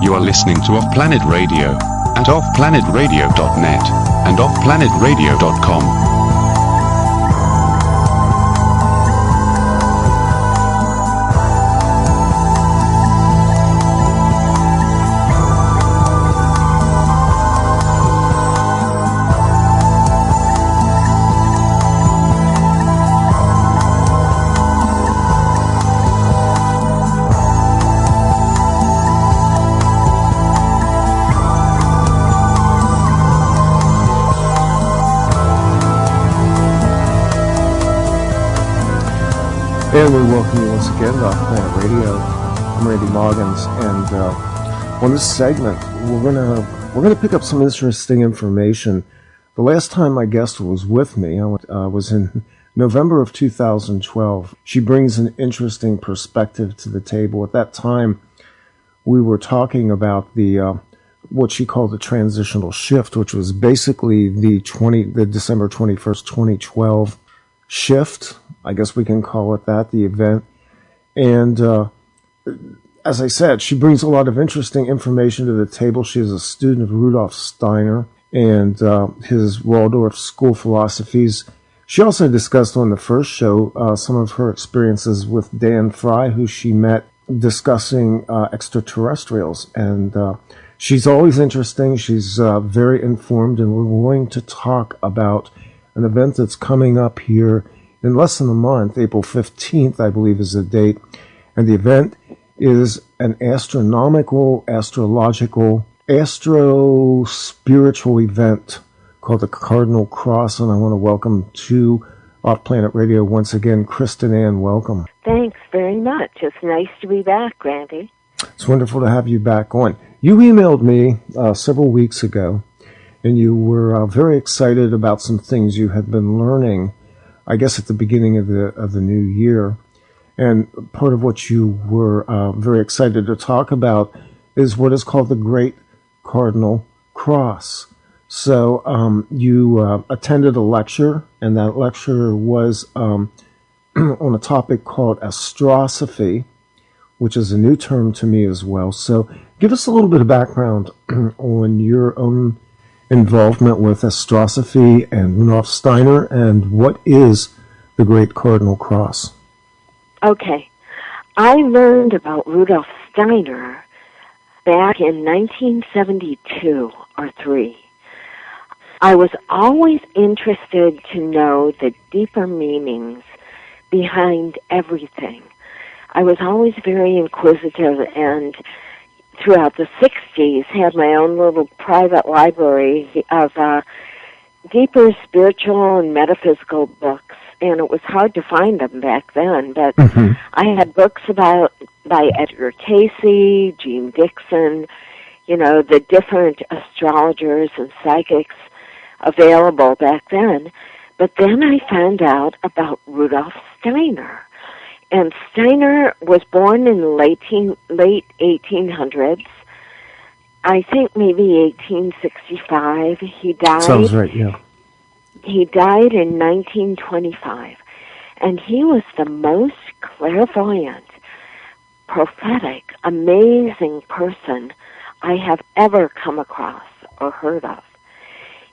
You are listening to OffPlanet Radio at offplanetradio.net and offplanetradio.com. And we welcome you once again to OffPlanet Radio. I'm Randy Maugans, and on this segment, we're gonna pick up some interesting information. The last time my guest was with me, was in November of 2012. She brings an interesting perspective to the table. At that time, we were talking about the what she called the transitional shift, which was basically the December 21st, 2012 shift. I guess we can call it that, the event. And as I said, she brings a lot of interesting information to the table. She is a student of Rudolf Steiner and his Waldorf school philosophies. She also discussed on the first show some of her experiences with Dan Fry, who she met discussing extraterrestrials. And she's always interesting. She's very informed, and we're going to talk about an event that's coming up here in less than a month. April 15th, I believe, is the date. And the event is an astronomical, astrological, astro-spiritual event called the Cardinal Cross. And I want to welcome to OffPlanet Radio once again, Kristen Ann. Welcome. Thanks very much. It's nice to be back, Randy. It's wonderful to have you back on. You emailed me several weeks ago, and you were very excited about some things you had been learning, I guess, at the beginning of the new year. And part of what you were very excited to talk about is what is called the Great Cardinal Cross. So you attended a lecture, and that lecture was on a topic called Astrosophy, which is a new term to me as well. So give us a little bit of background on your own involvement with Astrosophy and Rudolf Steiner, and what is the Great Cardinal Cross? Okay. I learned about Rudolf Steiner back in 1972 or 3. I was always interested to know the deeper meanings behind everything. I was always very inquisitive, and throughout the 60s, had my own little private library of deeper spiritual and metaphysical books, and it was hard to find them back then, but I had books by Edgar Cayce, Jean Dixon, the different astrologers and psychics available back then. But then I found out about Rudolf Steiner. And Steiner was born in the late 1800s. I think maybe 1865. He died. Sounds right, yeah. He died in 1925. And he was the most clairvoyant, prophetic, amazing person I have ever come across or heard of.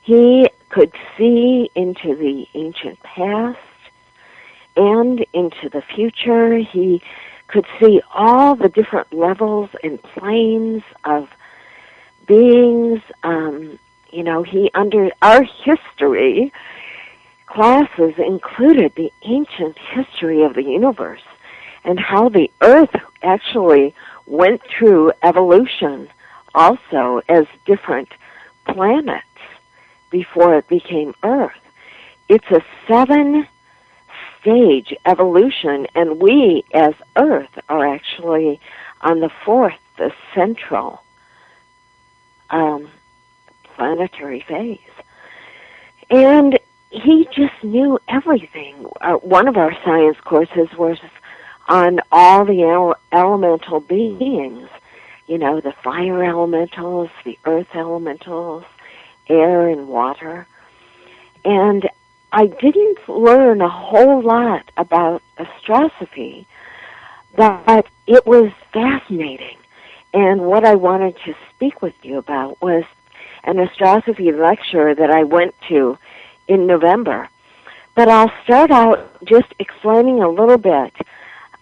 He could see into the ancient past and into the future. He could see all the different levels and planes of beings. Our history classes included the ancient history of the universe and how the Earth actually went through evolution also as different planets before it became Earth. It's a 7-stage evolution, and we as Earth are actually on the 4th, the central planetary phase. And he just knew everything. One of our science courses was on all the elemental beings, the fire elementals, the earth elementals, air and water. And I didn't learn a whole lot about astrosophy, but it was fascinating. And what I wanted to speak with you about was an Astrosophy lecture that I went to in November. But I'll start out just explaining a little bit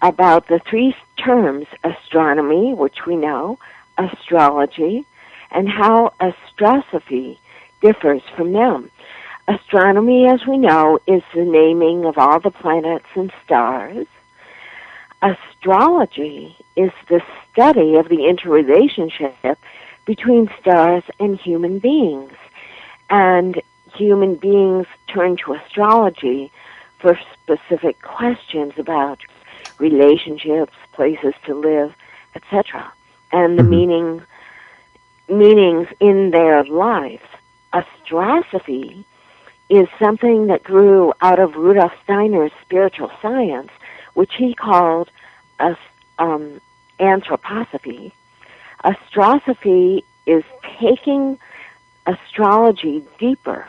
about the three terms: astronomy, which we know, astrology, and how Astrosophy differs from them. Astronomy, as we know, is the naming of all the planets and stars. Astrology is the study of the interrelationship between stars and human beings. And human beings turn to astrology for specific questions about relationships, places to live, etc., and the meanings in their lives. Astrosophy is something that grew out of Rudolf Steiner's spiritual science, which he called anthroposophy. Astrosophy is taking astrology deeper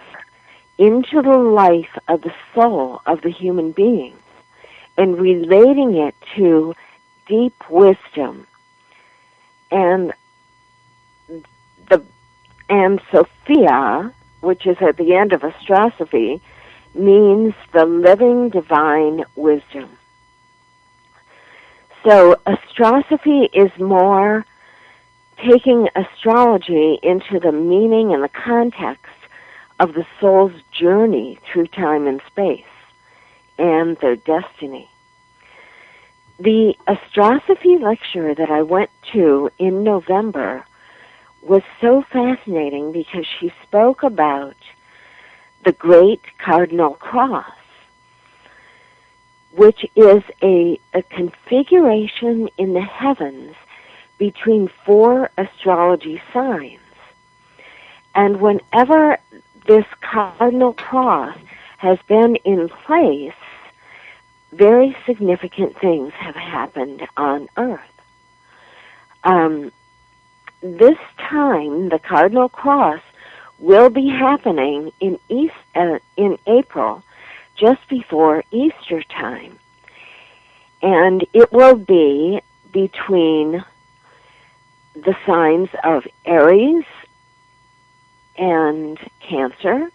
into the life of the soul of the human being and relating it to deep wisdom. And Sophia, which is at the end of Astrosophy, means the living divine wisdom. So Astrosophy is more taking astrology into the meaning and the context of the soul's journey through time and space and their destiny. The Astrosophy lecture that I went to in November was so fascinating because she spoke about the Grand Cardinal Cross, which is a configuration in the heavens between 4 astrology signs. And whenever this Cardinal Cross has been in place, very significant things have happened on Earth. This time, the Cardinal Cross will be happening in April, just before Easter time. And it will be between the signs of Aries and Cancer,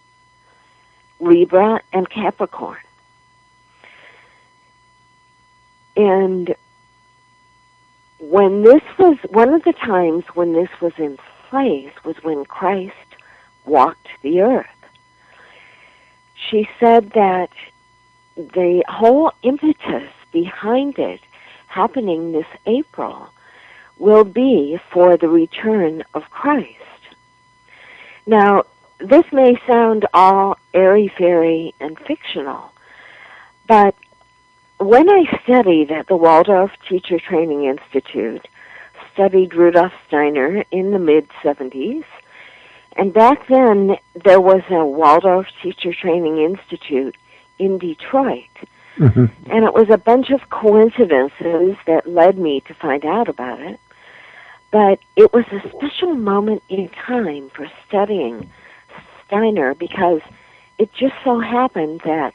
Libra, and Capricorn. And when this was, one of the times when this was in place was when Christ walked the earth. She said that the whole impetus behind it happening this April will be for the return of Christ. Now, this may sound all airy-fairy and fictional, but when I studied at the Waldorf Teacher Training Institute, studied Rudolf Steiner in the mid-70s, and back then there was a Waldorf Teacher Training Institute in Detroit, and it was a bunch of coincidences that led me to find out about it, but it was a special moment in time for studying Steiner because it just so happened that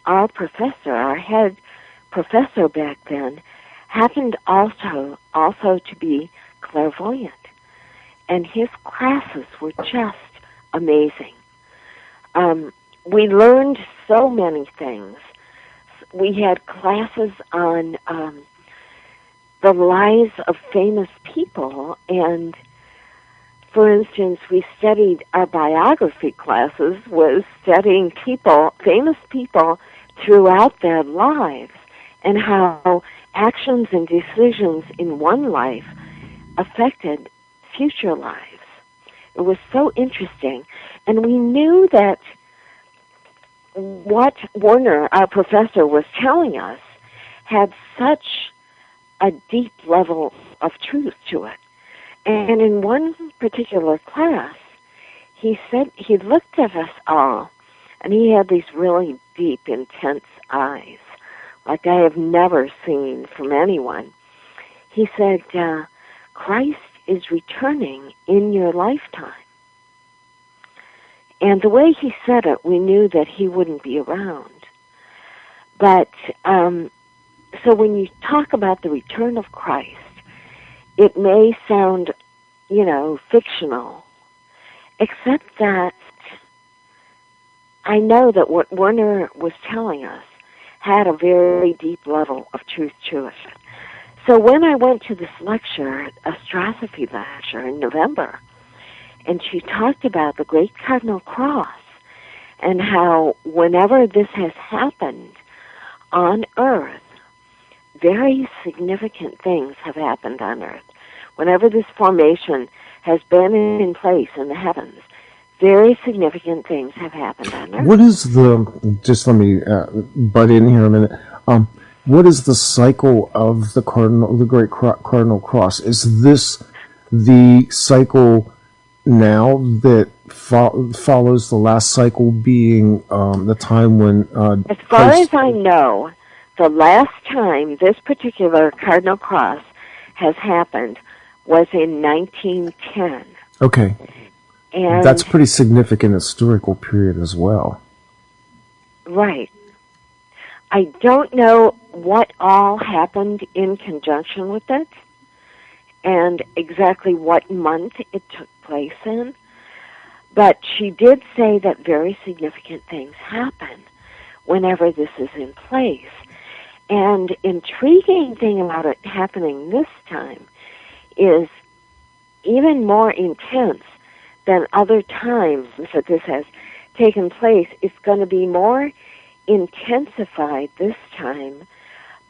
our professor, our head professor back then, happened also to be clairvoyant, and his classes were just amazing. We learned so many things. We had classes on the lives of famous people, and for instance, we studied, our biography classes was studying people, famous people throughout their lives, and how actions and decisions in one life affected future lives. It was so interesting. And we knew that what Werner, our professor, was telling us had such a deep level of truth to it. And in one particular class, he said, he looked at us all, and he had these really deep, intense eyes, like I have never seen from anyone. He said, Christ is returning in your lifetime. And the way he said it, we knew that he wouldn't be around. But, so when you talk about the return of Christ, it may sound, fictional, except that I know that what Werner was telling us had a very deep level of truth to it. So when I went to this lecture, Astrosophy lecture in November, and she talked about the Great Cardinal Cross and how whenever this has happened on Earth, very significant things have happened on Earth. Whenever this formation has been in place in the heavens, very significant things have happened on Earth. What is just let me butt in here a minute. What is the cycle of the Great Cardinal Cross? Is this the cycle now that follows the last cycle being the time when as far as I know, the last time this particular Cardinal Cross has happened was in 1910. Okay. And that's a pretty significant historical period as well. Right. I don't know what all happened in conjunction with it and exactly what month it took place in, but she did say that very significant things happen whenever this is in place. And intriguing thing about it happening this time is even more intense than other times that this has taken place. It's going to be more intensified this time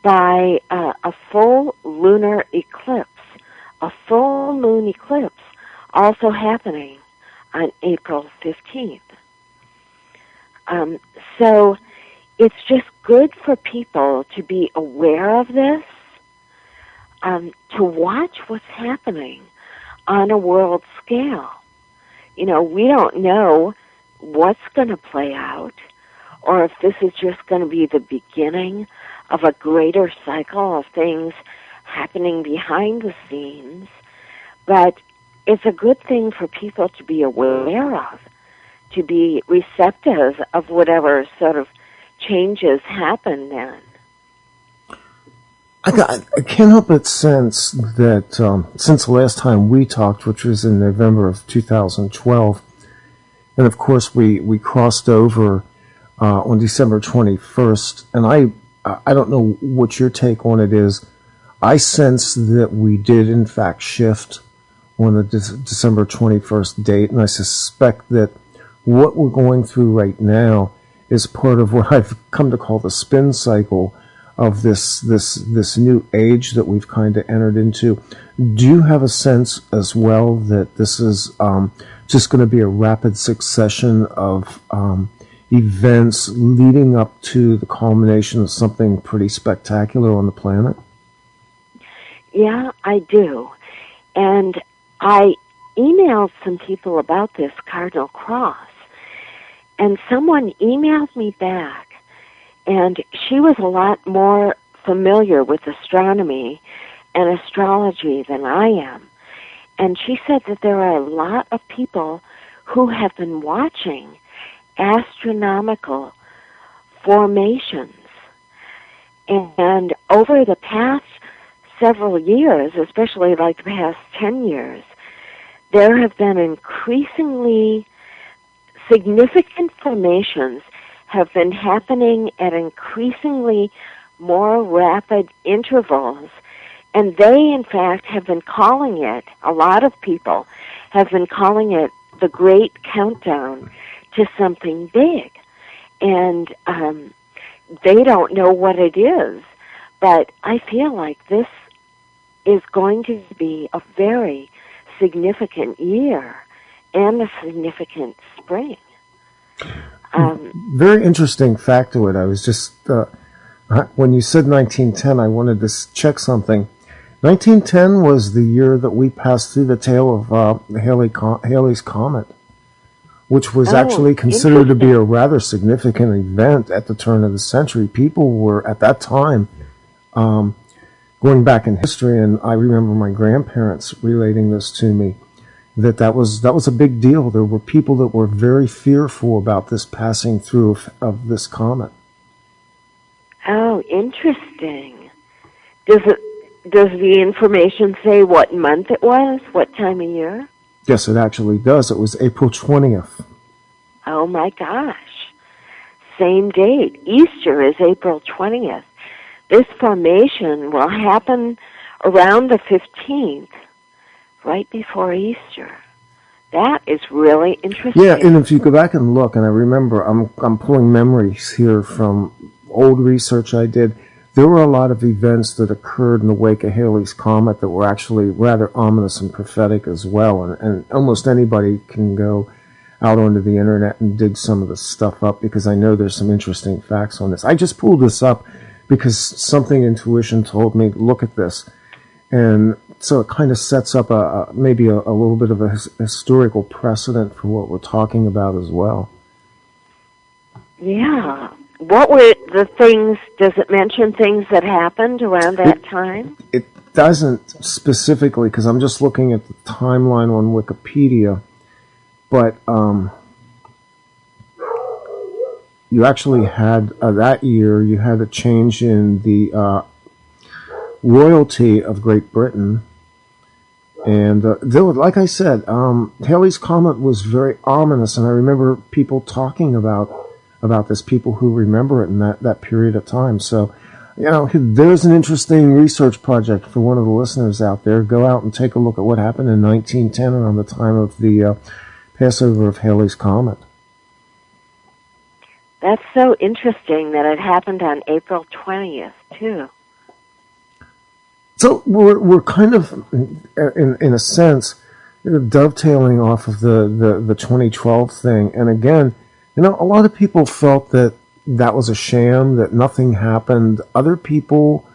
by a full lunar eclipse, a full moon eclipse also happening on April 15th. So it's just good for people to be aware of this, to watch what's happening on a world scale. We don't know what's going to play out, or if this is just going to be the beginning of a greater cycle of things happening behind the scenes. But it's a good thing for people to be aware of, to be receptive of whatever sort of changes happen then. I can't help but sense that since the last time we talked, which was in November of 2012, and of course we crossed over on December 21st, and I don't know what your take on it is. I sense that we did in fact shift on the December 21st date, and I suspect that what we're going through right now is part of what I've come to call the spin cycle of this new age that we've kind of entered into. Do you have a sense as well that this is just going to be a rapid succession of events leading up to the culmination of something pretty spectacular on the planet? Yeah, I do. And I emailed some people about this Cardinal Cross, and someone emailed me back, and she was a lot more familiar with astronomy and astrology than I am. And she said that there are a lot of people who have been watching astronomical formations. And over the past several years, especially like the past 10 years, there have been increasingly significant formations have been happening at increasingly more rapid intervals. And they, in fact, have been calling it, a lot of people have been calling it the Great Countdown to something big. And they don't know what it is. But I feel like this is going to be a very significant year and a significant spring. Very interesting fact to it. I was just, when you said 1910, I wanted to check something. 1910 was the year that we passed through the tail of Halley's Comet, which was actually considered to be a rather significant event at the turn of the century. People were, at that time, going back in history, and I remember my grandparents relating this to me, that was a big deal. There were people that were very fearful about this passing through of this comet. Oh, interesting. does the information say what month it was? What time of year? Yes, it actually does. It was April 20th. Oh my gosh. Same date. Easter is April 20th. This formation will happen around the 15th, right before Easter. That is really interesting. Yeah, and if you go back and look, and I remember, I'm pulling memories here from old research I did. There were a lot of events that occurred in the wake of Halley's Comet that were actually rather ominous and prophetic as well. And almost anybody can go out onto the internet and dig some of the stuff up, because I know there's some interesting facts on this. I just pulled this up because something intuition told me, look at this. And so it kind of sets up maybe a little bit of a historical precedent for what we're talking about as well. Yeah. What were the things, does it mention things that happened around that time? It doesn't specifically, because I'm just looking at the timeline on Wikipedia, but you actually had, that year, you had a change in the royalty of Great Britain. And like I said, Halley's Comet was very ominous, and I remember people talking about this, people who remember it in that period of time. So, there's an interesting research project for one of the listeners out there. Go out and take a look at what happened in 1910 around the time of the Passover of Halley's Comet. That's so interesting that it happened on April 20th, too. So we're kind of, in a sense, dovetailing off of the 2012 thing. And again, a lot of people felt that was a sham, that nothing happened. Other people,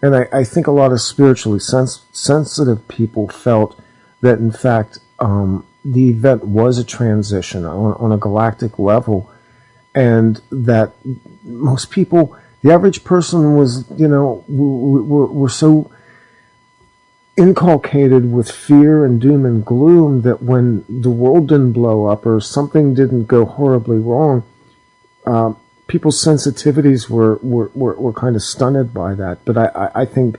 and I think a lot of spiritually sensitive people felt that, in fact, the event was a transition on a galactic level, and that most people, the average person was, were so inculcated with fear and doom and gloom that when the world didn't blow up or something didn't go horribly wrong, people's sensitivities were kind of stunted by that. But I think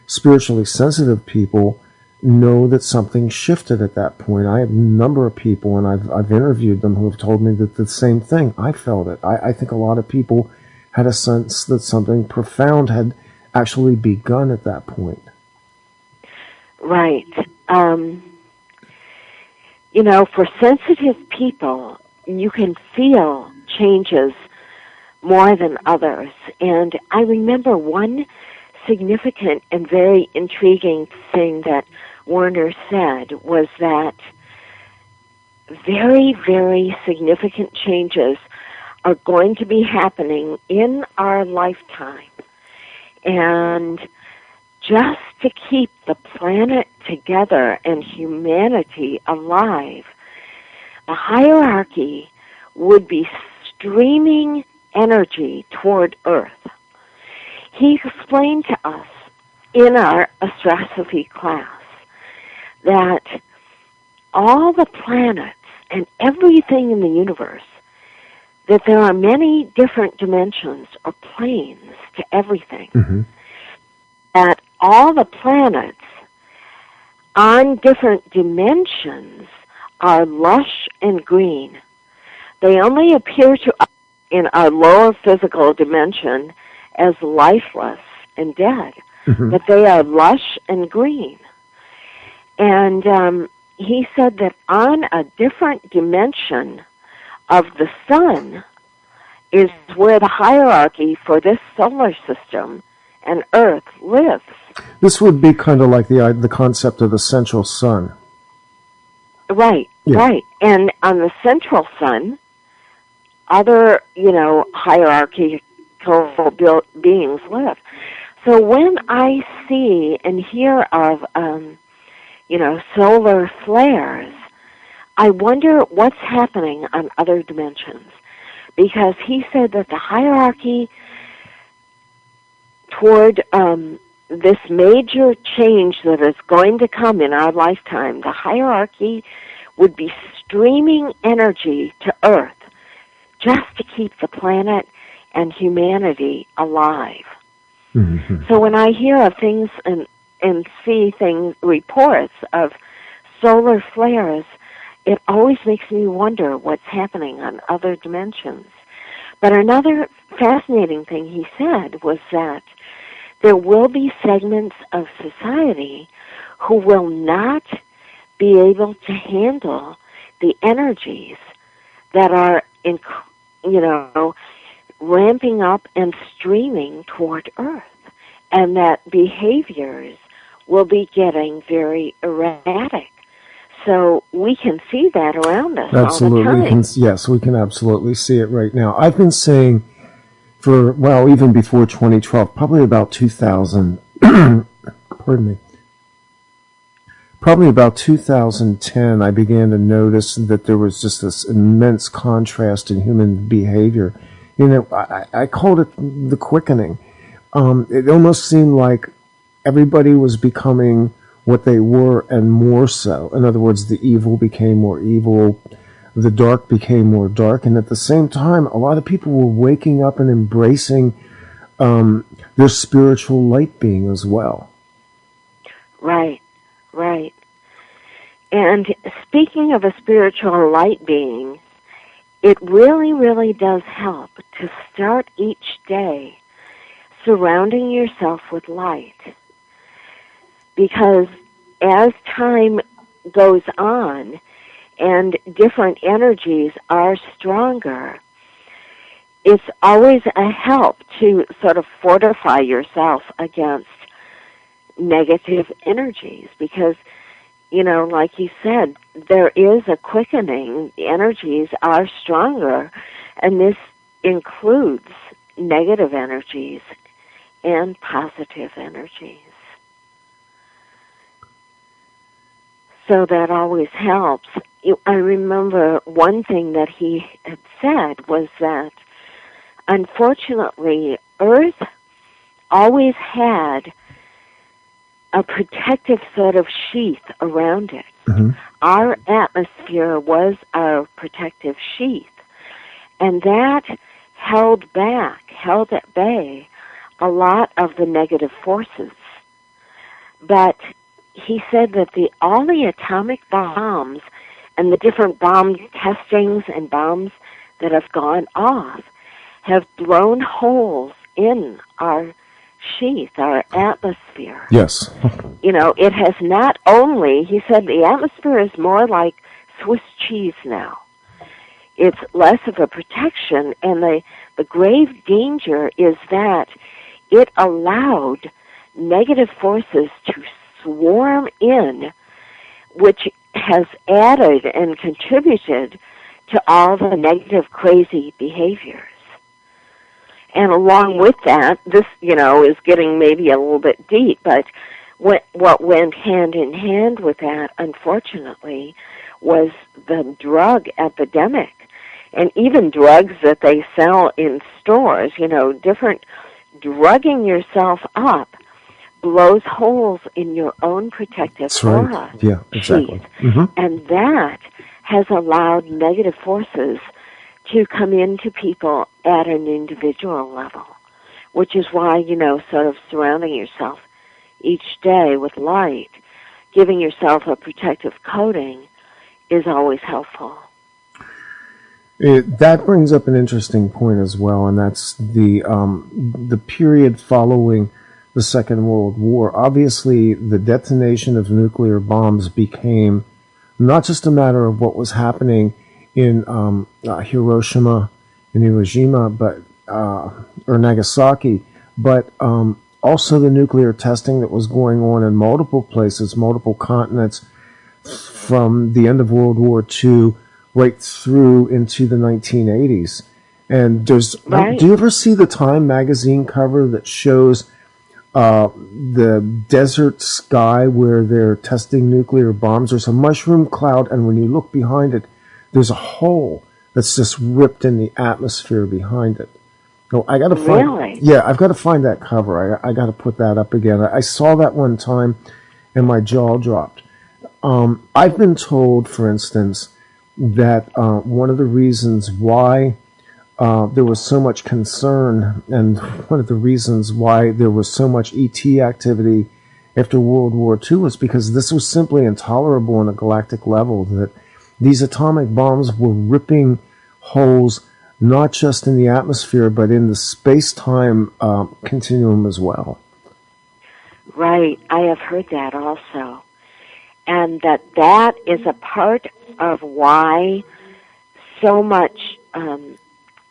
spiritually sensitive people know that something shifted at that point. I have a number of people, and I've interviewed them, who have told me that the same thing. I felt it. I think a lot of people had a sense that something profound had actually begun at that point. Right. For sensitive people, you can feel changes more than others. And I remember one significant and very intriguing thing that Warner said was that very, very significant changes are going to be happening in our lifetime. And just to keep the planet together and humanity alive, the hierarchy would be streaming energy toward Earth. He explained to us in our Astrosophy class that all the planets and everything in the universe, that there are many different dimensions or planes to everything. Mm-hmm. That all the planets on different dimensions are lush and green. They only appear to us in our lower physical dimension as lifeless and dead, mm-hmm. but they are lush and green. And he said that on a different dimension of the sun is where the hierarchy for this solar system and Earth lives. This would be kind of like the concept of the central sun. Right, yeah. Right. And on the central sun, other, hierarchical beings live. So when I see and hear of, solar flares, I wonder what's happening on other dimensions. Because he said that the hierarchy toward this major change that is going to come in our lifetime, the hierarchy would be streaming energy to Earth just to keep the planet and humanity alive. Mm-hmm. So when I hear of things and see things, reports of solar flares, it always makes me wonder what's happening on other dimensions. But another fascinating thing he said was that there will be segments of society who will not be able to handle the energies that are, ramping up and streaming toward Earth, and that behaviors will be getting very erratic. So we can see that around us Absolutely. all the time. Yes, we can absolutely see it right now. I've been saying even before 2012, probably about 2000, pardon me, probably about 2010, I began to notice that there was just this immense contrast in human behavior. I called it the quickening. It almost seemed like everybody was becoming what they were and more so. In other words, the evil became more evil, the dark became more dark, and at the same time, a lot of people were waking up and embracing their spiritual light being as well. Right. And speaking of a spiritual light being, it really, really does help to start each day surrounding yourself with light. Because as time goes on and different energies are stronger, it's always a help to sort of fortify yourself against negative energies. Because, like you said, there is a quickening. The energies are stronger, and this includes negative energies and positive energies. So that always helps. I remember one thing that he had said was that, unfortunately, Earth always had a protective sort of sheath around it. Mm-hmm. Our atmosphere was our protective sheath, and that held at bay a lot of the negative forces. But he said that all the atomic bombs and the different bomb testings and bombs that have gone off have blown holes in our sheath, our atmosphere. Yes. It has not only, he said, the atmosphere is more like Swiss cheese now. It's less of a protection, and the grave danger is that it allowed negative forces to swarm in, which has added and contributed to all the negative, crazy behaviors. And along with that, this, is getting maybe a little bit deep, but what went hand in hand with that, unfortunately, was the drug epidemic. And even drugs that they sell in stores, different drugging yourself up blows holes in your own protective aura. Yeah, exactly. Mm-hmm. And that has allowed negative forces to come into people at an individual level, which is why, sort of surrounding yourself each day with light, giving yourself a protective coating is always helpful. That brings up an interesting point as well, and that's the period following the Second World War. Obviously, the detonation of nuclear bombs became not just a matter of what was happening in Hiroshima and Iwo or Nagasaki, but also the nuclear testing that was going on in multiple places, multiple continents, from the end of World War II right through into the 1980s. And do you ever see the Time magazine cover that shows the desert sky where they're testing nuclear bombs? There's a mushroom cloud, and when you look behind it, there's a hole that's just ripped in the atmosphere behind it. So I got to find. Really? Yeah, I've got to find that cover. I got to put that up again. I saw that one time, and my jaw dropped. I've been told, for instance, that one of the reasons why there was so much concern, and one of the reasons why there was so much ET activity after World War II was because this was simply intolerable on a galactic level, that these atomic bombs were ripping holes not just in the atmosphere, but in the space-time continuum as well. Right. I have heard that also. And that is a part of why so much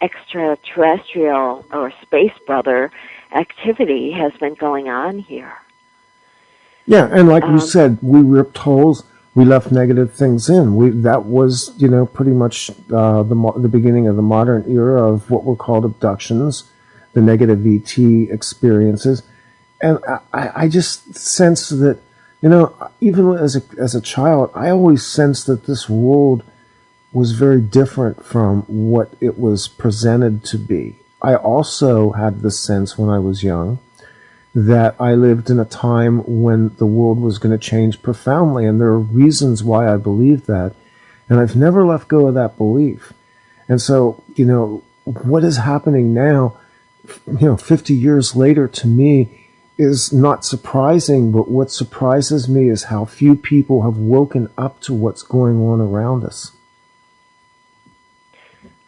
extraterrestrial or space brother activity has been going on here. Yeah, and like you said, we ripped holes, we left negative things in. That was, pretty much the beginning of the modern era of what were called abductions, the negative ET experiences. And I just sense that, even as a child, I always sensed that this world was very different from what it was presented to be. I also had the sense when I was young that I lived in a time when the world was going to change profoundly, and there are reasons why I believe that, and I've never let go of that belief. And so, what is happening now, 50 years later, to me, is not surprising, but what surprises me is how few people have woken up to what's going on around us.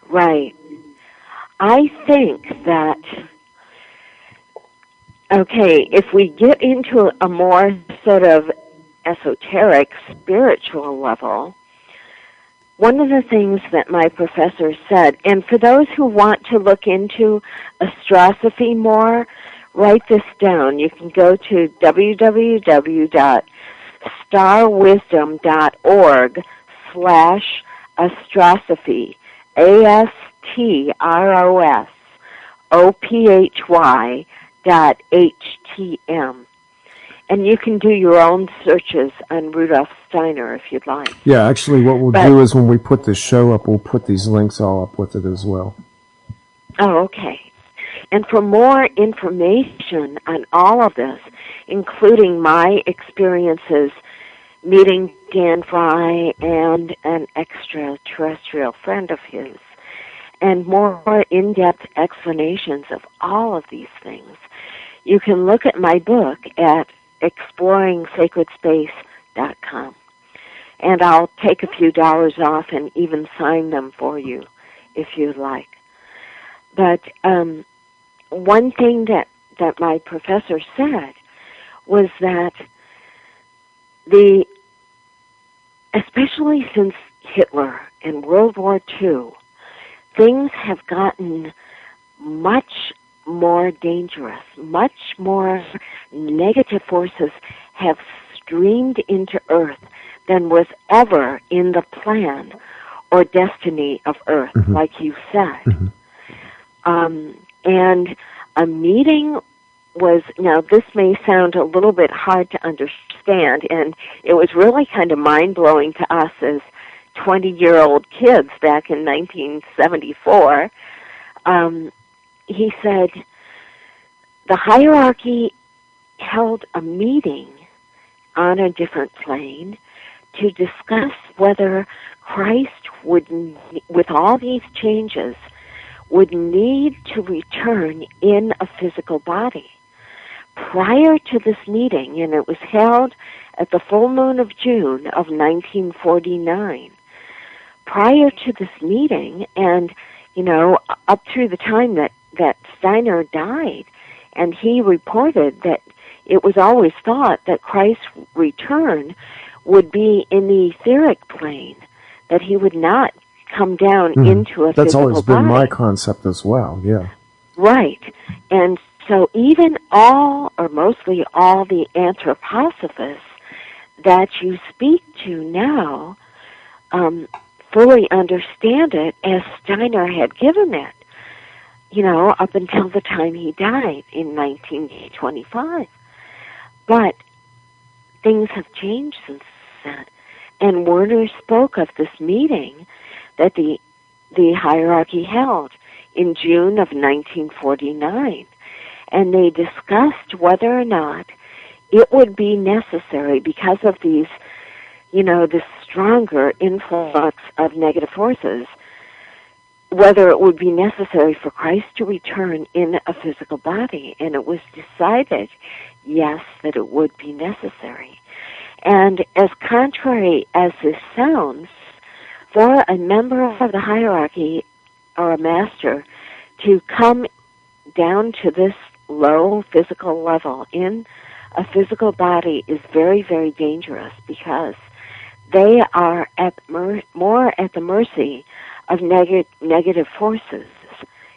Right. I think that, if we get into a more sort of esoteric, spiritual level, one of the things that my professor said, and for those who want to look into astrosophy more, write this down. You can go to www.starwisdom.org/astrosophy, ASTROSOPHY.HTM. And you can do your own searches on Rudolf Steiner if you'd like. Yeah, actually what we'll do is when we put this show up, we'll put these links all up with it as well. Oh, okay. And for more information on all of this, including my experiences meeting Dan Fry and an extraterrestrial friend of his, and more in-depth explanations of all of these things, you can look at my book at exploringsacredspace.com. And I'll take a few dollars off and even sign them for you if you'd like. But one thing that my professor said was that especially since Hitler and World War II, things have gotten much more dangerous. Much more negative forces have streamed into Earth than was ever in the plan or destiny of Earth, like you said. And a meeting was, now this may sound a little bit hard to understand, and it was really kind of mind-blowing to us as 20-year-old kids back in 1974. He said the hierarchy held a meeting on a different plane to discuss whether Christ would, with all these changes, would need to return in a physical body. Prior to this meeting, and it was held at the full moon of June of 1949, prior to this meeting, and, up through the time that Steiner died, and he reported that it was always thought that Christ's return would be in the etheric plane, that he would not come down into a That's physical always been body. my concept as well, yeah. Right. And so even all, or mostly all, the anthroposophists that you speak to now fully understand it as Steiner had given it, up until the time he died in 1925. But things have changed since then. And Werner spoke of this meeting that the hierarchy held in June of 1949. And they discussed whether or not it would be necessary, because of these, this stronger influx of negative forces, whether it would be necessary for Christ to return in a physical body. And it was decided, yes, that it would be necessary. And as contrary as this sounds, for a member of the hierarchy or a master to come down to this low physical level in a physical body is very, very dangerous, because they are more at the mercy of negative forces,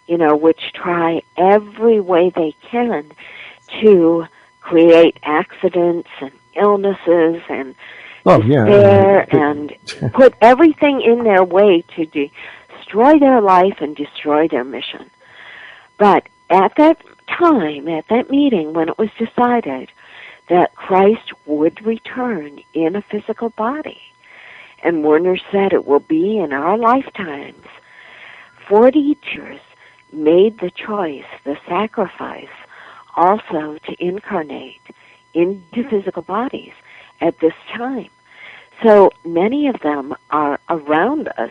which try every way they can to create accidents and illnesses and despair and put everything in their way to destroy their life and destroy their mission. But at that time, at that meeting, when it was decided that Christ would return in a physical body, and Werner said it will be in our lifetimes, 40 teachers made the choice, the sacrifice, also to incarnate into physical bodies at this time. So many of them are around us,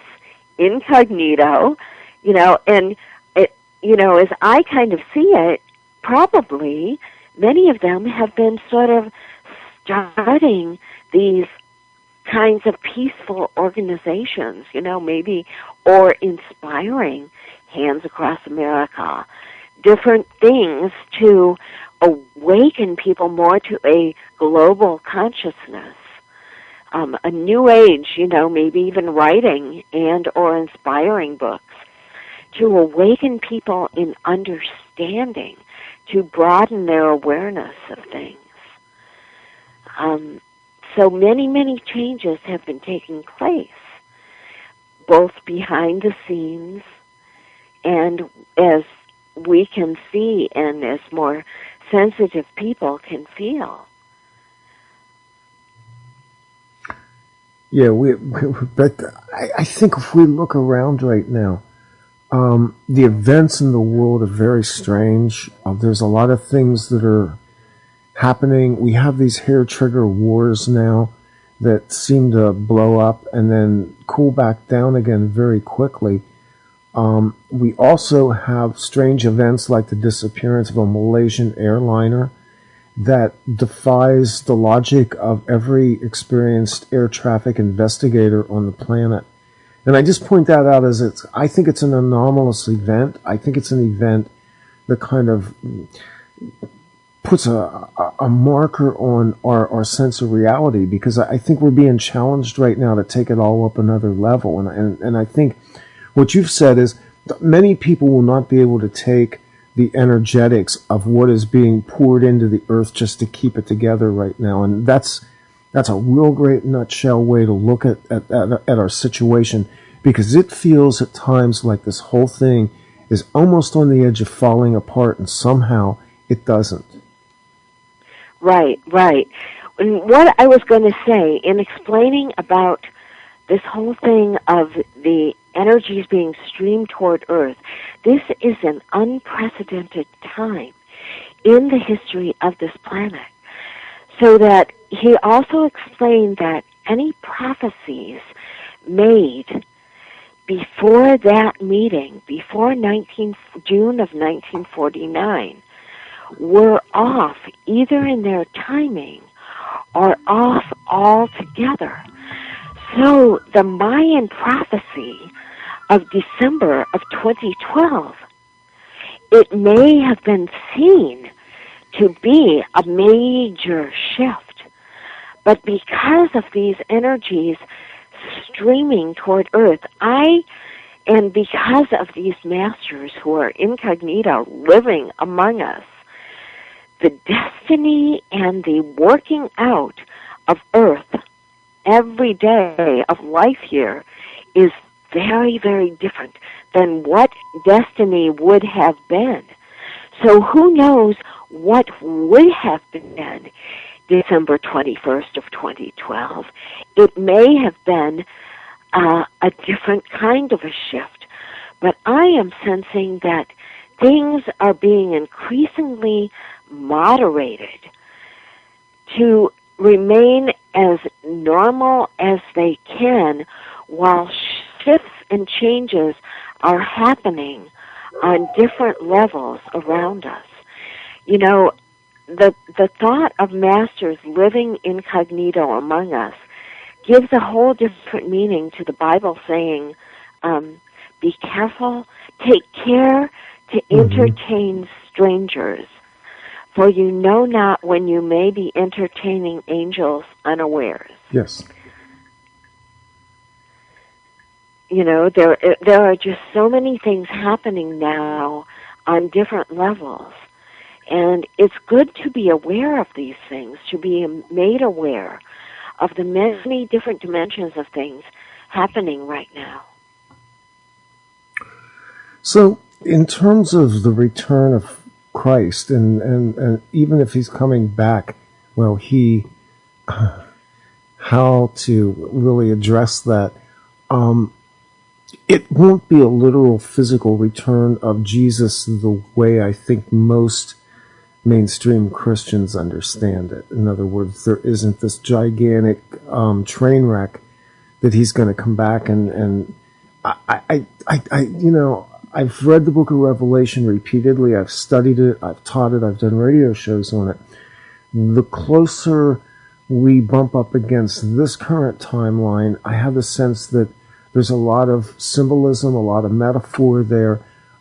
incognito, and as I kind of see it, probably many of them have been sort of starting these kinds of peaceful organizations, maybe, or inspiring Hands Across America, different things to awaken people more to a global consciousness, a new age, maybe even writing and or inspiring books, to awaken people in understanding, to broaden their awareness of things. So many, many changes have been taking place, both behind the scenes and as we can see and as more sensitive people can feel. Yeah, but I think if we look around right now, the events in the world are very strange. There's a lot of things that are happening. We have these hair trigger wars now that seem to blow up and then cool back down again very quickly. We also have strange events like the disappearance of a Malaysian airliner that defies the logic of every experienced air traffic investigator on the planet. And I just point that out as I think it's an anomalous event. I think it's an event that kind of puts a marker on our sense of reality, because I think we're being challenged right now to take it all up another level. And I think what you've said is that many people will not be able to take the energetics of what is being poured into the earth just to keep it together right now. And that's a real great nutshell way to look at our situation, because it feels at times like this whole thing is almost on the edge of falling apart, and somehow it doesn't. Right. And what I was going to say in explaining about this whole thing of the energies being streamed toward Earth, this is an unprecedented time in the history of this planet. So that he also explained that any prophecies made before that meeting, before June of 1949, were off either in their timing or off altogether. So the Mayan prophecy of December of 2012, it may have been seen to be a major shift. But because of these energies streaming toward Earth, and because of these masters who are incognito living among us, the destiny and the working out of Earth every day of life here is very, very different than what destiny would have been. So who knows what would have been December 21st of 2012. It may have been a different kind of a shift, but I am sensing that things are being increasingly moderated to remain as normal as they can, while shifts and changes are happening on different levels around us. You know, the thought of masters living incognito among us gives a whole different meaning to the Bible saying, be careful, take care to entertain strangers, for you know not when you may be entertaining angels unawares. Yes. You know, there are just so many things happening now on different levels. And it's good to be aware of these things, to be made aware of the many different dimensions of things happening right now. So, in terms of the return of Christ, and even if he's coming back, well, how to really address that, it won't be a literal physical return of Jesus the way I think most mainstream Christians understand it. In other words, there isn't this gigantic train wreck that he's going to come back and you know, I've read the book of Revelation repeatedly. I've studied it. I've taught it. I've done radio shows on it. The closer we bump up against this current timeline, I have the sense that there's a lot of symbolism, a lot of metaphor there.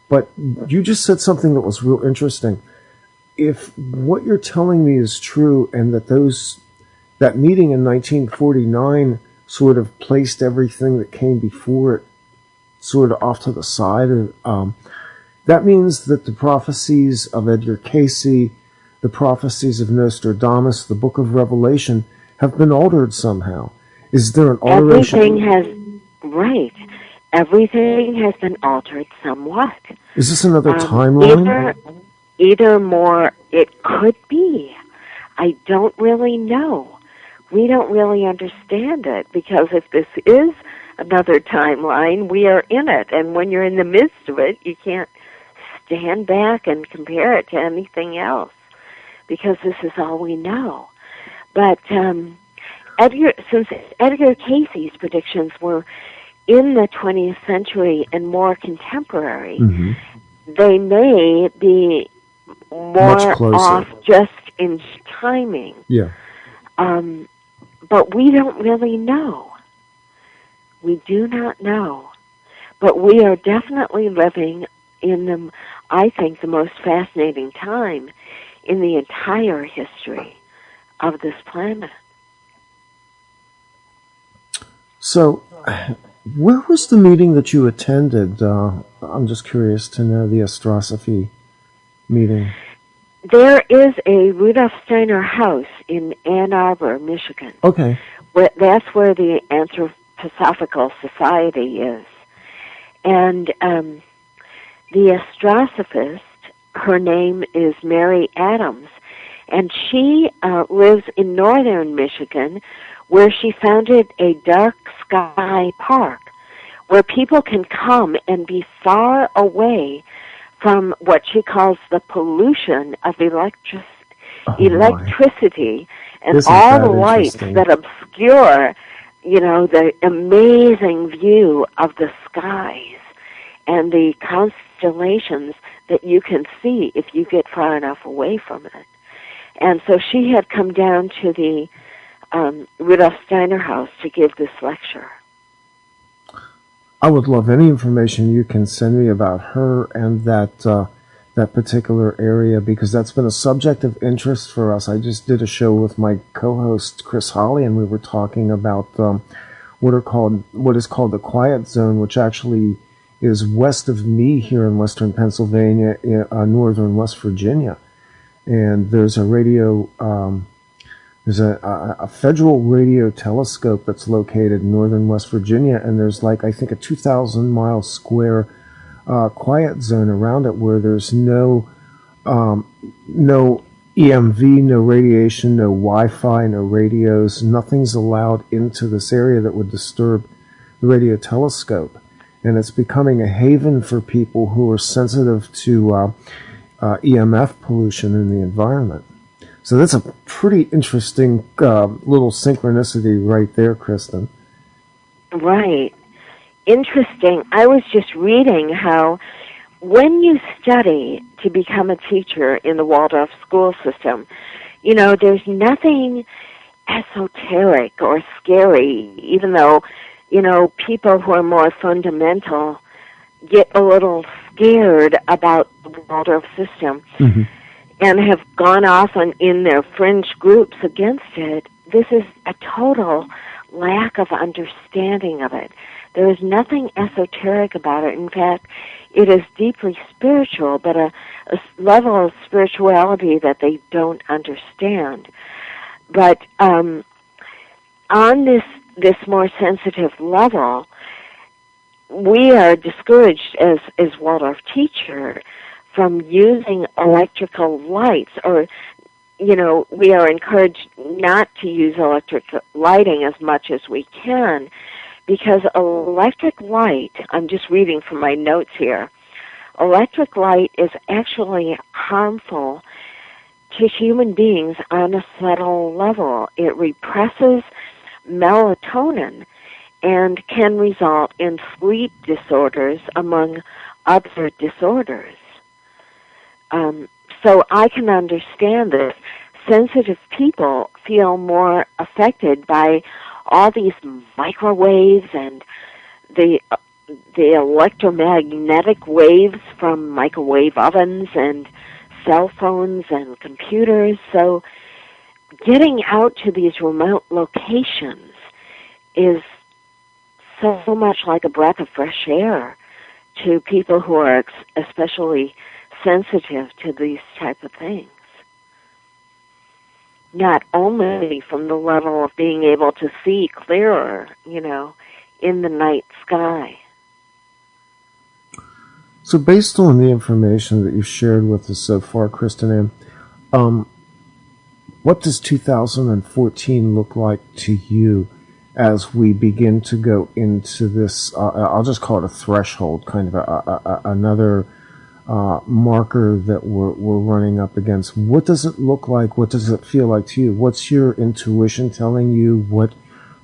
But you just said something that was real interesting. If what you're telling me is true, and that that meeting in 1949 sort of placed everything that came before it sort of off to the side, that means that the prophecies of Edgar Cayce, the prophecies of Nostradamus, the book of Revelation have been altered somehow. Is there an alteration? Everything has been altered somewhat. Is this another timeline? Either more, it could be. I don't really know. We don't really understand it, because if this is another timeline, we are in it. And when you're in the midst of it, you can't stand back and compare it to anything else, because this is all we know. But since Edgar Cayce's predictions were in the 20th century and more contemporary, they may be more off just in timing. Yeah. But we don't really know. We do not know. But we are definitely living in I think, the most fascinating time in the entire history of this planet. So, where was the meeting that you attended? I'm just curious to know, the Astrosophy meeting. There is a Rudolf Steiner house in Ann Arbor, Michigan. Okay. That's where the Anthroposophical Society is. And the astrosophist, her name is Mary Adams, and she lives in northern Michigan, where she founded a dark sky park where people can come and be far away from what she calls the pollution of electricity and all the lights that obscure, the amazing view of the skies and the constellations that you can see if you get far enough away from it. And so she had come down to the Rudolf Steiner house to give this lecture. I would love any information you can send me about her and that particular area, because that's been a subject of interest for us. I just did a show with my co-host Chris Holly, and we were talking about what is called the Quiet Zone, which actually is west of me here in western Pennsylvania, northern West Virginia, and there's a radio. There's a federal radio telescope that's located in northern West Virginia, and there's I think a 2,000-mile square quiet zone around it where there's no EMV, no radiation, no Wi-Fi, no radios. Nothing's allowed into this area that would disturb the radio telescope. And it's becoming a haven for people who are sensitive to EMF pollution in the environment. So that's a pretty interesting little synchronicity right there, Kristen. Right. interesting. I was just reading how when you study to become a teacher in the Waldorf school system, there's nothing esoteric or scary, even though, people who are more fundamental get a little scared about the Waldorf system and have gone off in their fringe groups against it. This is a total lack of understanding of it. There is nothing esoteric about it. In fact, it is deeply spiritual, but a level of spirituality that they don't understand. But on this more sensitive level, we are discouraged as Waldorf teacher from using electrical lights, or we are encouraged not to use electric lighting as much as we can, because electric light, I'm just reading from my notes here, electric light is actually harmful to human beings on a subtle level. It represses melatonin and can result in sleep disorders, among other disorders. So I can understand that sensitive people feel more affected by all these microwaves and the electromagnetic waves from microwave ovens and cell phones and computers. So getting out to these remote locations is so much like a breath of fresh air to people who are especially sensitive to these type of things. Not only from the level of being able to see clearer, in the night sky. So based on the information that you've shared with us so far, Kristen Ann, what does 2014 look like to you as we begin to go into this, I'll just call it a threshold, kind of another marker that we're running up against? What does it look like? What does it feel like to you? What's your intuition telling you? What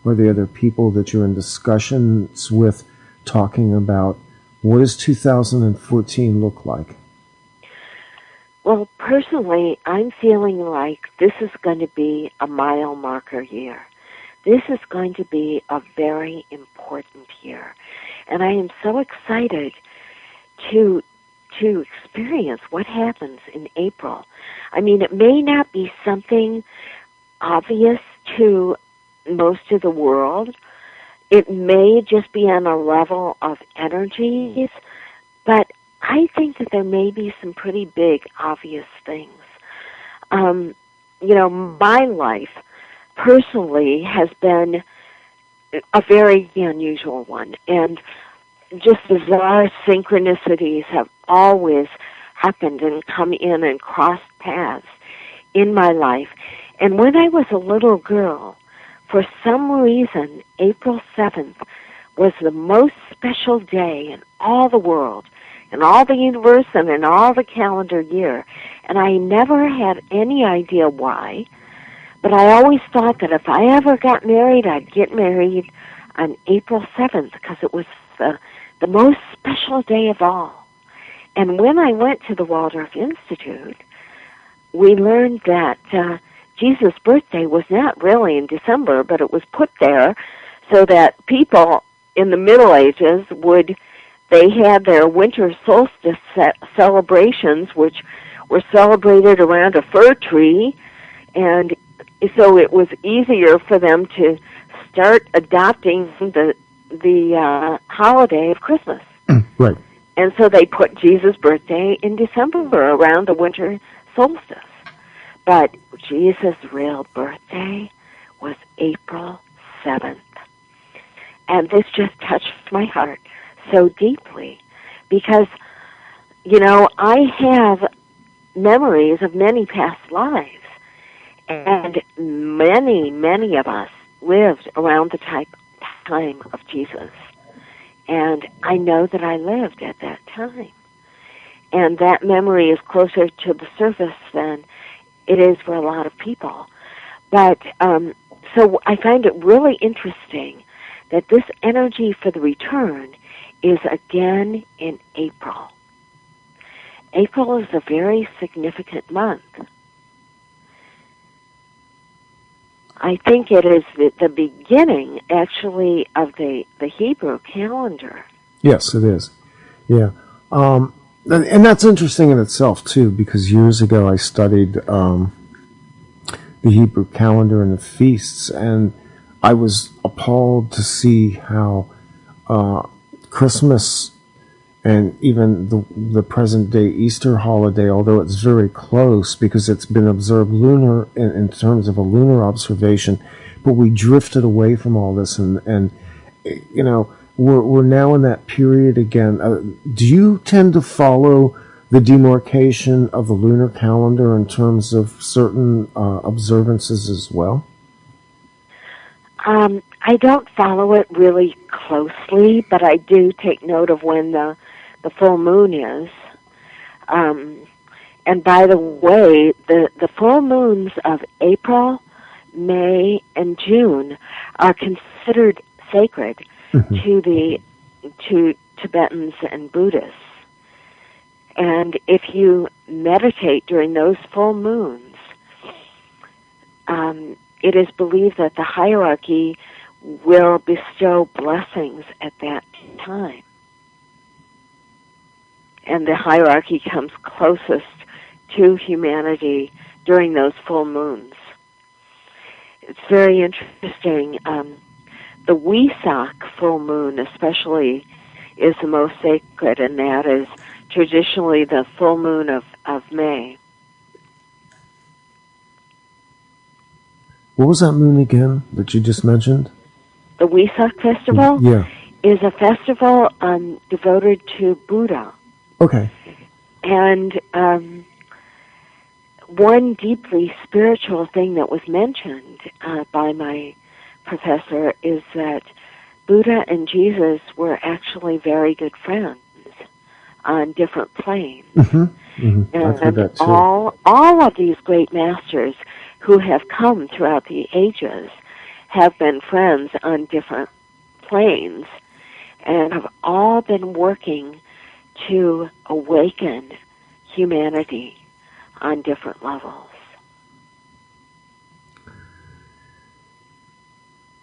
are the other people that you're in discussions with talking about? What does 2014 look like? Well, personally, I'm feeling like this is going to be a mile marker year. This is going to be a very important year. And I am so excited to experience what happens in April. I mean, it may not be something obvious to most of the world. It may just be on a level of energies, but I think that there may be some pretty big, obvious things. My life personally has been a very unusual one, and just bizarre synchronicities have always happened and come in and crossed paths in my life. And when I was a little girl, for some reason, April 7th was the most special day in all the world, in all the universe, and in all the calendar year. And I never had any idea why, but I always thought that if I ever got married, I'd get married on April 7th, because it was the most special day of all. And when I went to the Waldorf Institute, we learned that Jesus' birthday was not really in December, but it was put there so that people in the Middle Ages they had their winter solstice celebrations, which were celebrated around a fir tree, and so it was easier for them to start adopting the holiday of Christmas. Right. And so they put Jesus' birthday in December around the winter solstice. But Jesus' real birthday was April 7th. And this just touched my heart so deeply because, I have memories of many past lives. And many, many of us lived around the time of Jesus. And I know that I lived at that time. And that memory is closer to the surface than it is for a lot of people. But so I find it really interesting that this energy for the return is again in April. April is a very significant month. I think it is the beginning, actually, of the Hebrew calendar. Yes, it is. Yeah. And that's interesting in itself, too, because years ago I studied the Hebrew calendar and the feasts, and I was appalled to see how Christmas and even the present-day Easter holiday, although it's very close because it's been observed lunar in terms of a lunar observation, but we drifted away from all this, and you know, we're now in that period again. Do you tend to follow the demarcation of the lunar calendar in terms of certain observances as well? I don't follow it really closely, but I do take note of when the full moon is. And by the way, the full moons of April, May, and June are considered sacred to Tibetans and Buddhists. And if you meditate during those full moons, it is believed that the hierarchy will bestow blessings at that time. And the hierarchy comes closest to humanity during those full moons. It's very interesting. The Wesak full moon especially is the most sacred, and that is traditionally the full moon of May. What was that moon again that you just mentioned? The Wesak festival is a festival devoted to Buddha. Okay. And one deeply spiritual thing that was mentioned by my professor is that Buddha and Jesus were actually very good friends on different planes. I've heard that too. All of these great masters who have come throughout the ages have been friends on different planes and have all been working to awaken humanity on different levels.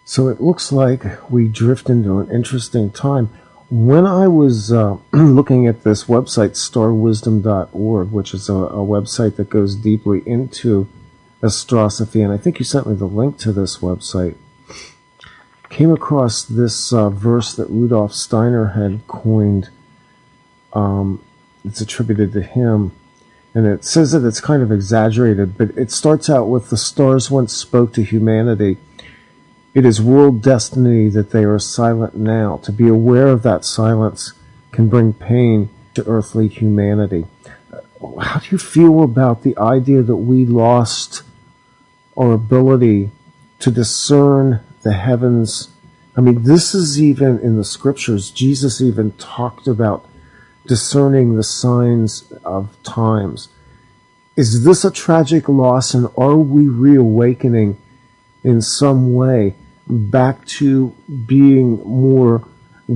So it looks like we drift into an interesting time. When I was looking at this website, starwisdom.org, which is a website that goes deeply into astrosophy, and I think you sent me the link to this website, came across this verse that Rudolf Steiner had coined. It's attributed to him, and it says that it's kind of exaggerated, but it starts out with, "The stars once spoke to humanity. It is world destiny that they are silent now. To be aware of that silence can bring pain to earthly humanity." How do you feel about the idea that we lost our ability to discern the heavens? I mean, this is even in the scriptures. Jesus even talked about discerning the signs of times. Is this a tragic loss, and are we reawakening in some way back to being more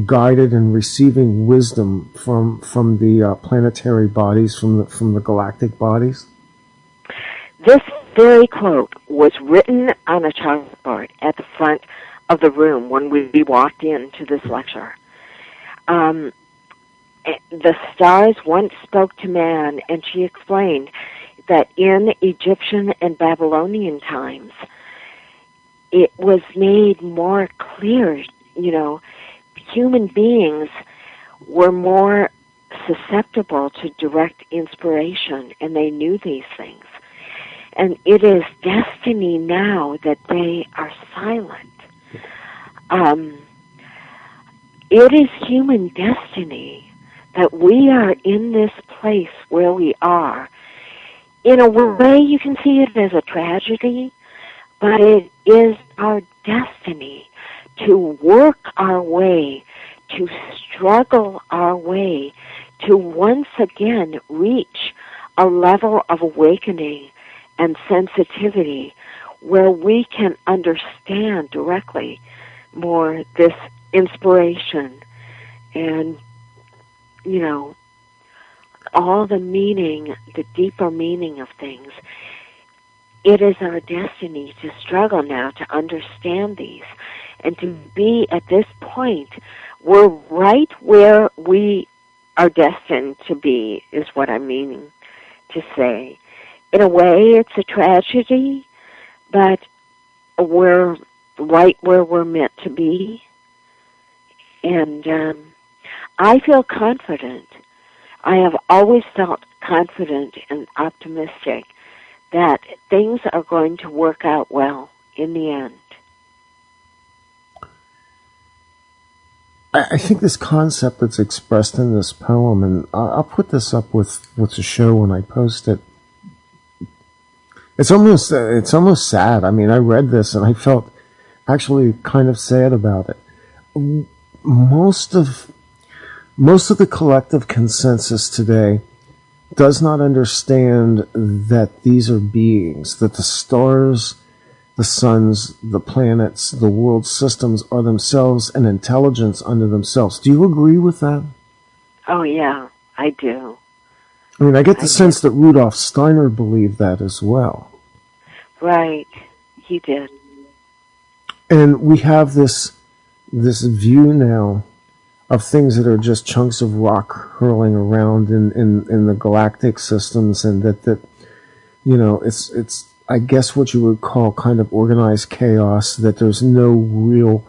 guided and receiving wisdom from the planetary bodies, from the galactic bodies? This very quote was written on a chalkboard at the front of the room when we walked into this lecture. The stars once spoke to man, and she explained that in Egyptian and Babylonian times, it was made more clear, human beings were more susceptible to direct inspiration, and they knew these things. And it is destiny now that they are silent. It is human destiny that we are in this place where we are. In a way, you can see it as a tragedy, but it is our destiny to work our way, to struggle our way, to once again reach a level of awakening and sensitivity where we can understand directly more this inspiration and, all the meaning, the deeper meaning of things. It is our destiny to struggle now to understand these and to be at this point. We're right where we are destined to be, is what I'm meaning to say. In a way, it's a tragedy, but we're right where we're meant to be. And I feel confident. I have always felt confident and optimistic that things are going to work out well in the end. I think this concept that's expressed in this poem, and I'll put this up with the show when I post it. It's almost sad. I mean, I read this and I felt actually kind of sad about it. Most of the collective consensus today does not understand that these are beings, that the stars, the suns, the planets, the world systems are themselves an intelligence unto themselves. Do you agree with that? Oh, yeah, I do. I mean, I get the sense that Rudolf Steiner believed that as well. Right, he did. And we have this view now of things that are just chunks of rock hurling around in the galactic systems, and that it's I guess what you would call kind of organized chaos, that there's no real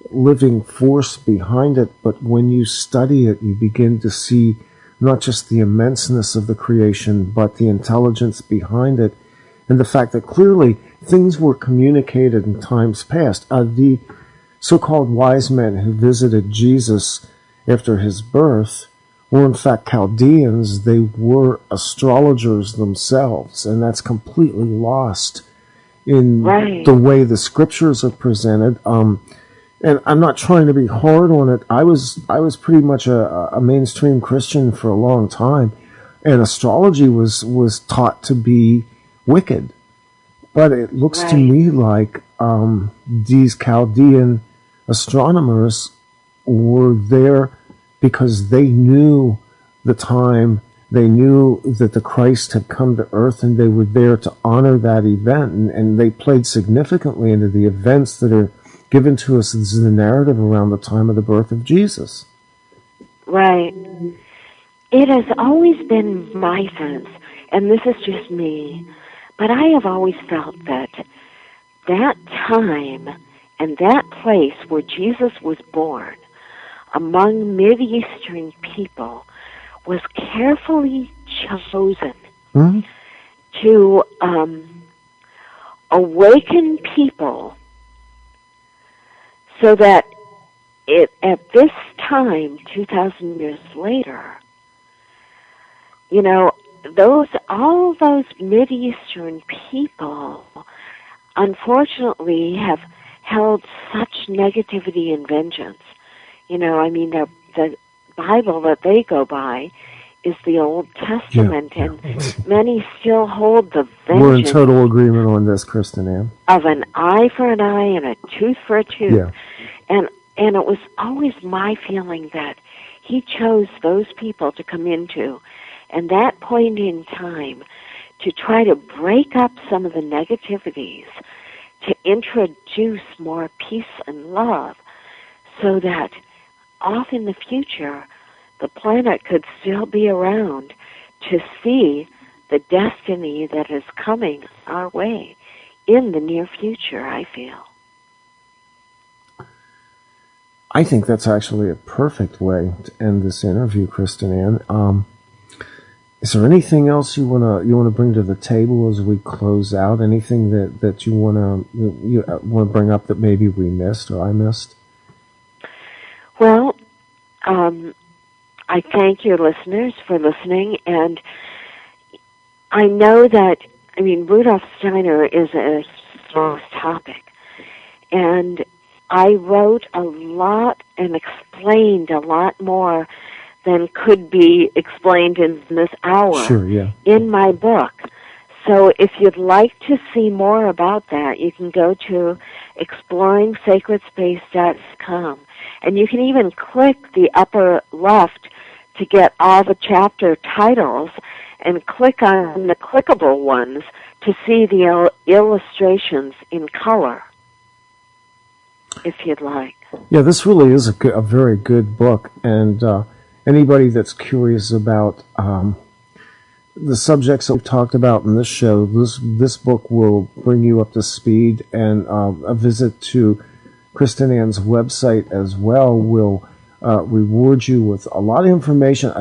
living force behind it. But when you study it, you begin to see not just the immenseness of the creation, but the intelligence behind it, and the fact that clearly things were communicated in times past. The so-called wise men who visited Jesus after his birth were in fact Chaldeans. They were astrologers themselves, and that's completely lost in the way the scriptures are presented. And I'm not trying to be hard on it. I was pretty much a mainstream Christian for a long time, and astrology was taught to be wicked. But it looks to me like these Chaldean astronomers were there because they knew the time, they knew that the Christ had come to earth, and they were there to honor that event, and they played significantly into the events that are given to us as the narrative around the time of the birth of Jesus. Right. It has always been my sense, and this is just me, but I have always felt that time and that place where Jesus was born among Mideastern people was carefully chosen to awaken people so that at this time, 2,000 years later, all those Mideastern people, unfortunately, have held such negativity and vengeance. The Bible that they go by is the Old Testament, and many still hold the vengeance. We're in total agreement on this, Kristen Ann. Of an eye for an eye and a tooth for a tooth. Yeah. And it was always my feeling that he chose those people to come into, and that point in time, to try to break up some of the negativities, to introduce more peace and love, so that off in the future, the planet could still be around to see the destiny that is coming our way in the near future, I feel. I think that's actually a perfect way to end this interview, Kristen Ann. Is there anything else you wanna bring to the table as we close out? Anything that you wanna bring up that maybe we missed or I missed? Well, I thank your listeners for listening, and I know that, Rudolf Steiner is a strong topic, and I wrote a lot and explained a lot more than could be explained in this hour in my book. So if you'd like to see more about that, you can go to ExploringSacredSpace.com. And you can even click the upper left to get all the chapter titles and click on the clickable ones to see the illustrations in color, if you'd like. Yeah, this really is a very good book, and anybody that's curious about the subjects that we've talked about in this show, this book will bring you up to speed, and a visit to Kristen Ann's website as well will reward you with a lot of information.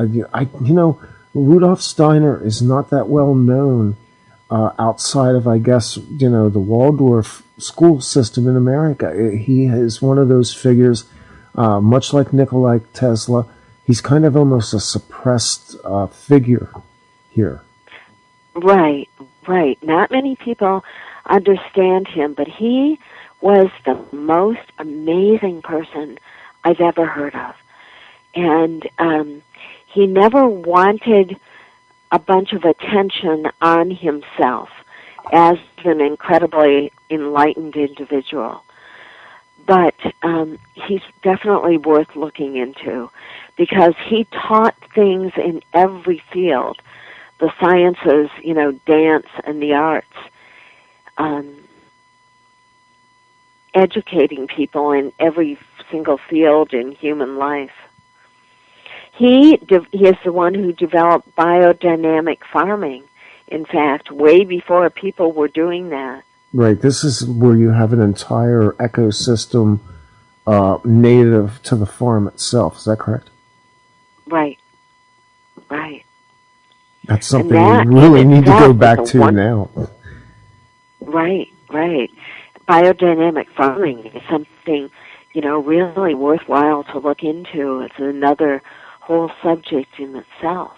Rudolf Steiner is not that well known outside of, I guess, the Waldorf school system in America. He is one of those figures, much like Nikola Tesla. He's kind of almost a suppressed figure here. Right. Not many people understand him, but he was the most amazing person I've ever heard of. And he never wanted a bunch of attention on himself as an incredibly enlightened individual. But he's definitely worth looking into because he taught things in every field, the sciences, dance and the arts, educating people in every single field in human life. He is the one who developed biodynamic farming, in fact, way before people were doing that. Right. This is where you have an entire ecosystem native to the farm itself. Is that correct? Right. That's something we really need to go back to now. Right. Biodynamic farming is something, really worthwhile to look into. It's another whole subject in itself.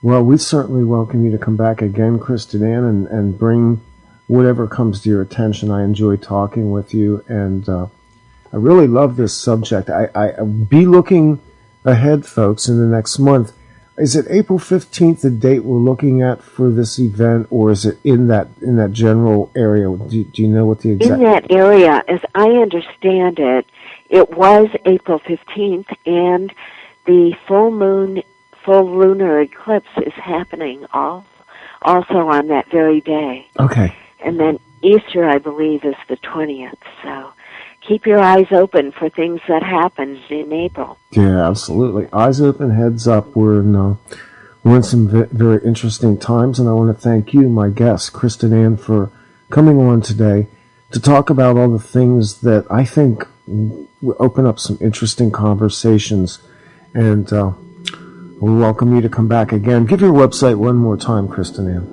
Well, we certainly welcome you to come back again, Kristen Ann, and bring whatever comes to your attention. I enjoy talking with you, and I really love this subject. I be looking ahead, folks, in the next month. Is it April 15th, the date we're looking at for this event, or is it in that general area? Do you know what the exact... In that area, as I understand it, it was April 15th, and the full lunar eclipse is happening also on that very day. Okay. And then Easter, I believe, is the 20th, so keep your eyes open for things that happen in April. Yeah, absolutely. Eyes open, heads up. We're in some very interesting times, and I want to thank you, my guest, Kristen Ann, for coming on today to talk about all the things that I think will open up some interesting conversations. And we welcome you to come back again. Give your website one more time, Kristen Ann.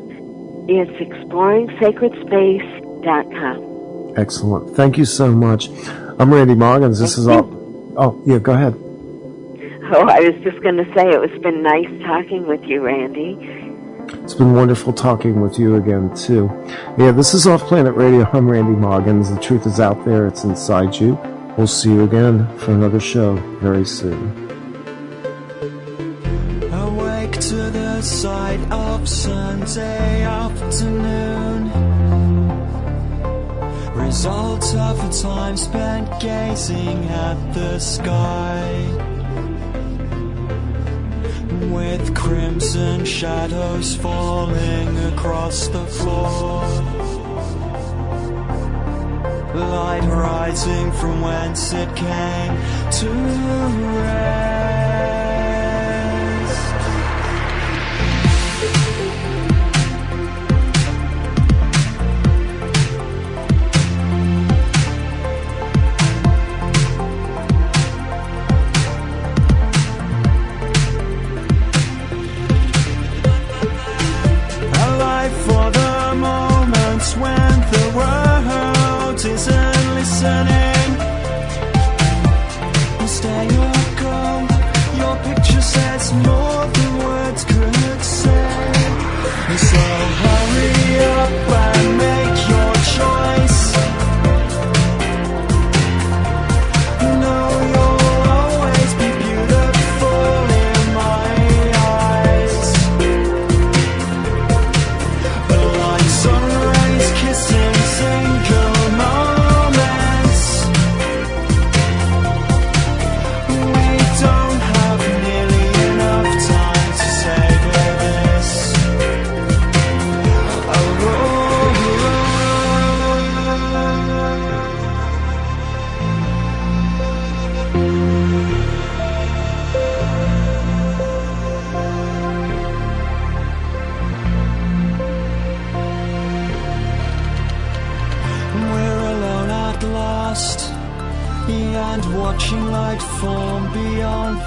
It's ExploringSacredSpace.com. Excellent. Thank you so much. I'm Randy Maugans. This is all... Oh, yeah, go ahead. Oh, I was just going to say it's been nice talking with you, Randy. It's been wonderful talking with you again, too. Yeah, this is OffPlanet Radio. I'm Randy Maugans. The truth is out there. It's inside you. We'll see you again for another show very soon. Awake to the sight of Sunday afternoon, result of a time spent gazing at the sky, with crimson shadows falling across the floor, light rising from whence it came to rest. For the moments when the world isn't listening, stay or go.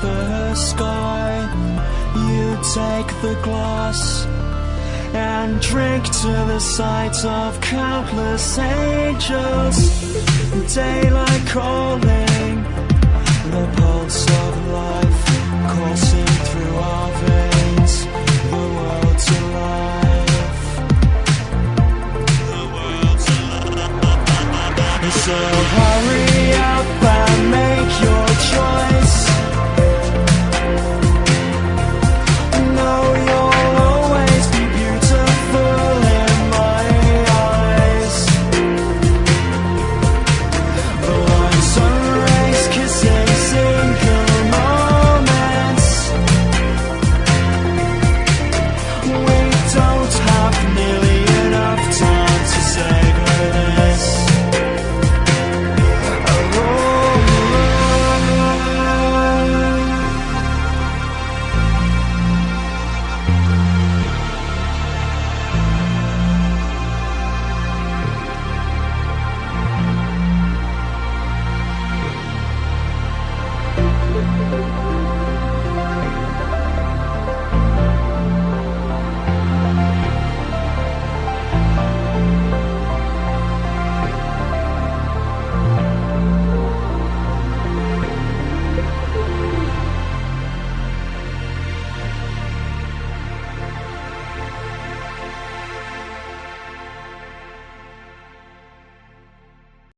the sky. You take the glass and drink to the sight of countless angels. Daylight calling, the pulse of